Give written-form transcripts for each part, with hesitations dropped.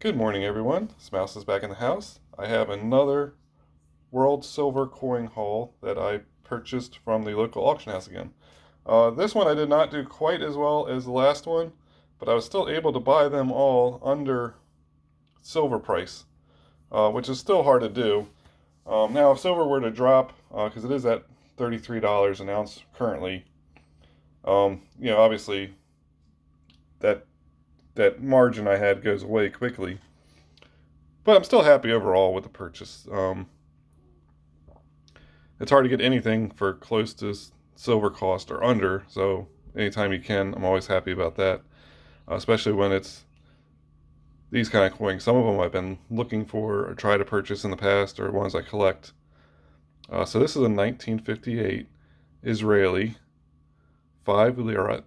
Good morning, everyone. Smouse is back in the house. I have another World Silver coin haul that I purchased from the local auction house again. This one I did not do quite as well as the last one, but I was still able to buy them all under silver price, which is still hard to do. Now, if silver were to drop, because it is at $33 an ounce currently, obviously that margin I had goes away quickly. But I'm still happy overall with the purchase. It's hard to get anything for close to silver cost or under, so anytime you can, I'm always happy about that. Especially when it's these kind of coins. Some of them I've been looking for or try to purchase in the past, or ones I collect. So this is a 1958 Israeli 5 Lirot.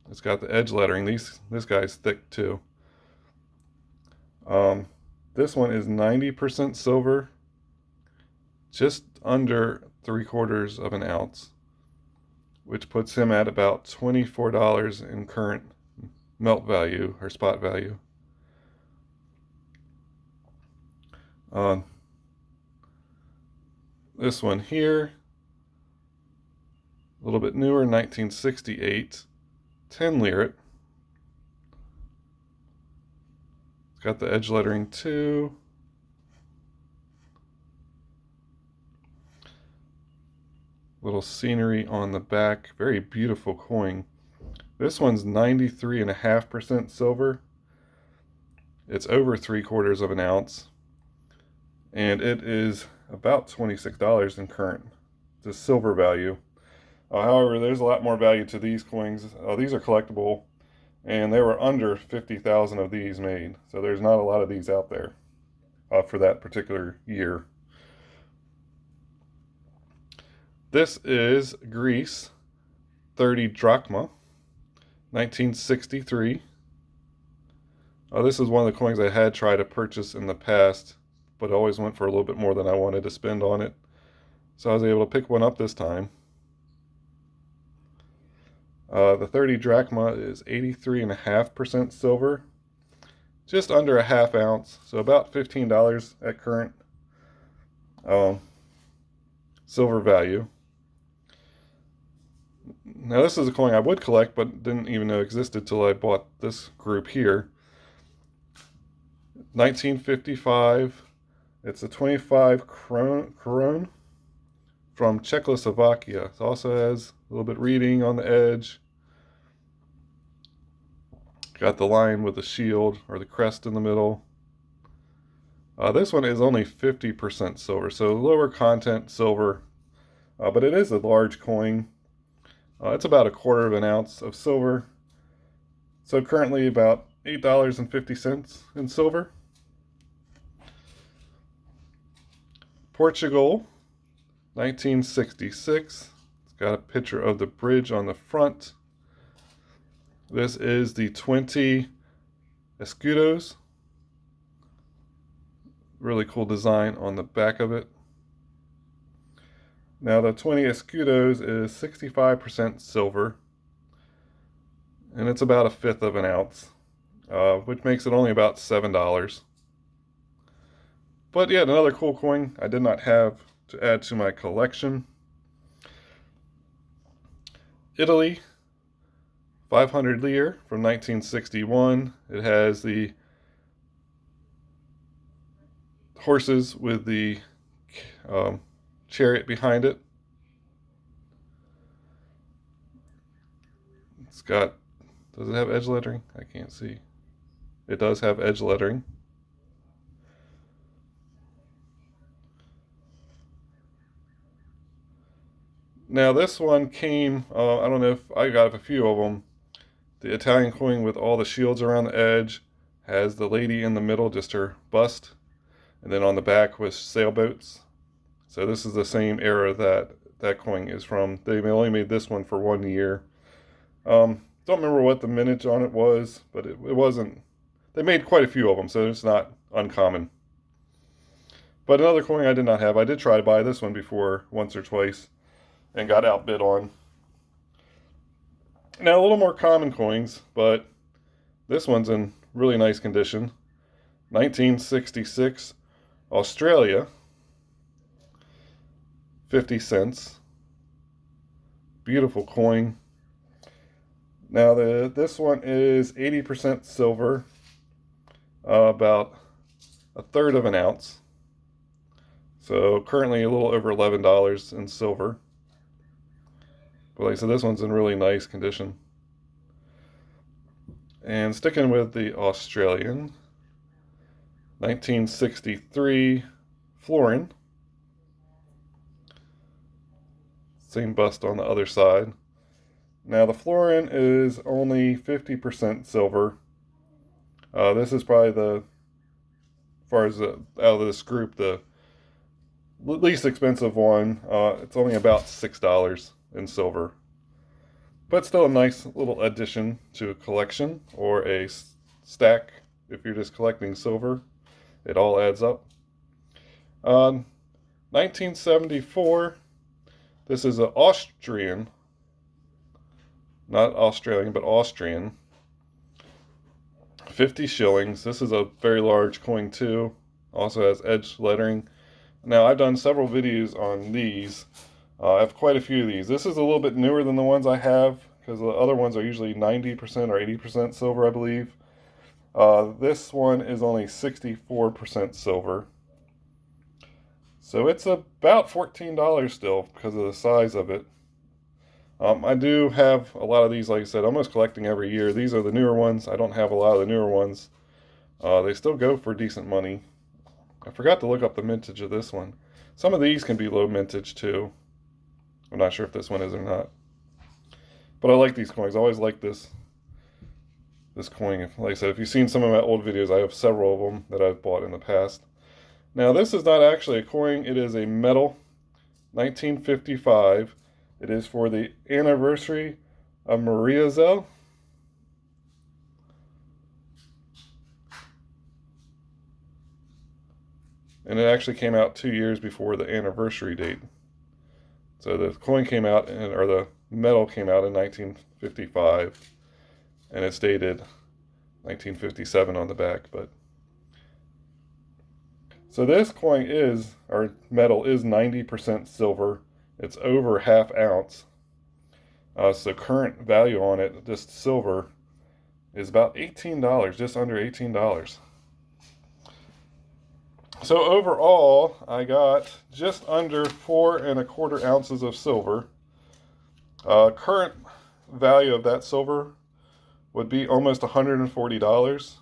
It's got the edge lettering. This guy's thick too. This one is 90% silver, just under 3/4 of an ounce, which puts him at about $24 in current melt value or spot value. This one here, a little bit newer, 1968. 10 Lire. It's got the edge lettering too. Little scenery on the back. Very beautiful coin. This one's 93.5% silver. It's over 3/4 of an ounce. And it is about $26 in current, the silver value. However, there's a lot more value to these coins. These are collectible, and there were under 50,000 of these made. So there's not a lot of these out there for that particular year. This is Greece, 30 Drachma, 1963. This is one of the coins I had tried to purchase in the past, but always went for a little bit more than I wanted to spend on it. So I was able to pick one up this time. The 30 drachma is 83.5% silver, just under a half ounce, so about $15 at current silver value. Now this is a coin I would collect, but didn't even know existed till I bought this group here. 1955. It's a 25 Korun from Czechoslovakia. It also has a little bit reading on the edge. Got the line with the shield or the crest in the middle. This one is only 50% silver, so lower content silver, but it is a large coin. It's about 1/4 of an ounce of silver, so currently about $8.50 in silver. Portugal, 1966. It's got a picture of the bridge on the front. This is the 20 Escudos. Really cool design on the back of it. Now the 20 Escudos is 65% silver, and it's about 1/5 of an ounce, which makes it only about $7. But yeah, another cool coin I did not have to add to my collection. Italy, 500 Lire from 1961. It has the horses with the chariot behind it. It's got, does it have edge lettering? I can't see. It does have edge lettering. Now this one came, I don't know if I got a few of them. The Italian coin with all the shields around the edge has the lady in the middle, just her bust, and then on the back was sailboats. So this is the same era that coin is from. They only made this one for 1 year. Don't remember what the mintage on it was, but it wasn't. They made quite a few of them, so it's not uncommon. But another coin I did not have. I did try to buy this one before once or twice, and got outbid on. Now a little more common coins, but this one's in really nice condition. 1966 Australia, 50 cents. Beautiful coin. Now this one is 80% silver, about a third of an ounce. So currently a little over $11 in silver. But like I said, this one's in really nice condition. And sticking with the Australian, 1963 Florin. Same bust on the other side. Now the Florin is only 50% silver. This is probably the, as far as out of this group, the least expensive one. It's only about $6 in silver. But still a nice little addition to a collection or a stack if you're just collecting silver. It all adds up. 1974, this is an Austrian, not Australian, but Austrian. 50 shillings. This is a very large coin too. Also has edge lettering. Now I've done several videos on these. I have quite a few of these. This is a little bit newer than the ones I have because the other ones are usually 90% or 80% silver, I believe. This one is only 64% silver. So it's about $14 still because of the size of it. I do have a lot of these, like I said, almost collecting every year. These are the newer ones. I don't have a lot of the newer ones. They still go for decent money. I forgot to look up the mintage of this one. Some of these can be low mintage too. I'm not sure if this one is or not. But I like these coins. I always like this coin. Like I said, if you've seen some of my old videos, I have several of them that I've bought in the past. Now this is not actually a coin. It is a metal, 1955. It is for the anniversary of Mariazell. And it actually came out 2 years before the anniversary date. So the coin came out, or the metal came out in 1955, and it's dated 1957 on the back. But so this coin is, or metal is 90% silver. It's over ½ ounce. So current value on it, just silver, is about $18, just under $18. So overall, I got just under 4¼ ounces of silver. Current value of that silver would be almost $140.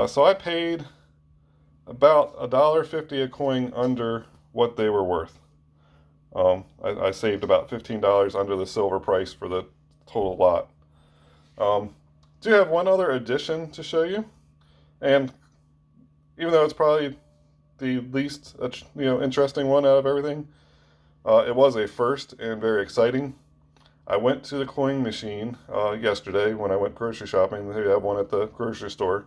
So I paid about $1.50 a coin under what they were worth. I saved about $15 under the silver price for the total lot. Do have one other addition to show you, and even though it's probably the least interesting one out of everything, it was a first and very exciting. I went to the coin machine yesterday when I went grocery shopping. They have one at the grocery store.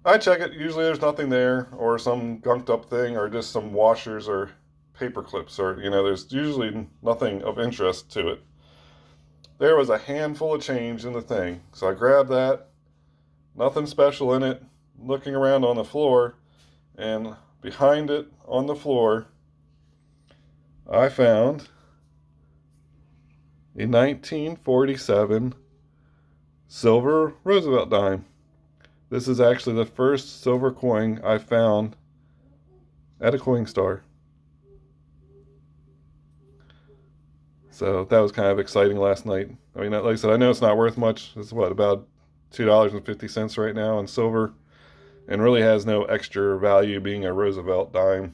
I check it. Usually there's nothing there, or some gunked up thing, or just some washers or paper clips, or there's usually nothing of interest to it. There was a handful of change in the thing, so I grabbed that. Nothing special in it. Looking around on the floor, and behind it on the floor, I found a 1947 silver Roosevelt dime. This is actually the first silver coin I found at a coin store. So that was kind of exciting last night. I mean, like I said, I know it's not worth much. It's about $2.50 right now in silver, and really has no extra value being a Roosevelt dime.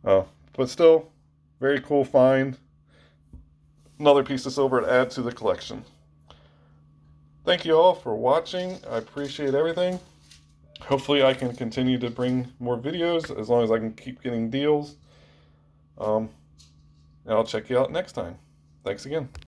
But still, very cool find. Another piece of silver to add to the collection. Thank you all for watching. I appreciate everything. Hopefully I can continue to bring more videos as long as I can keep getting deals. And I'll check you out next time. Thanks again.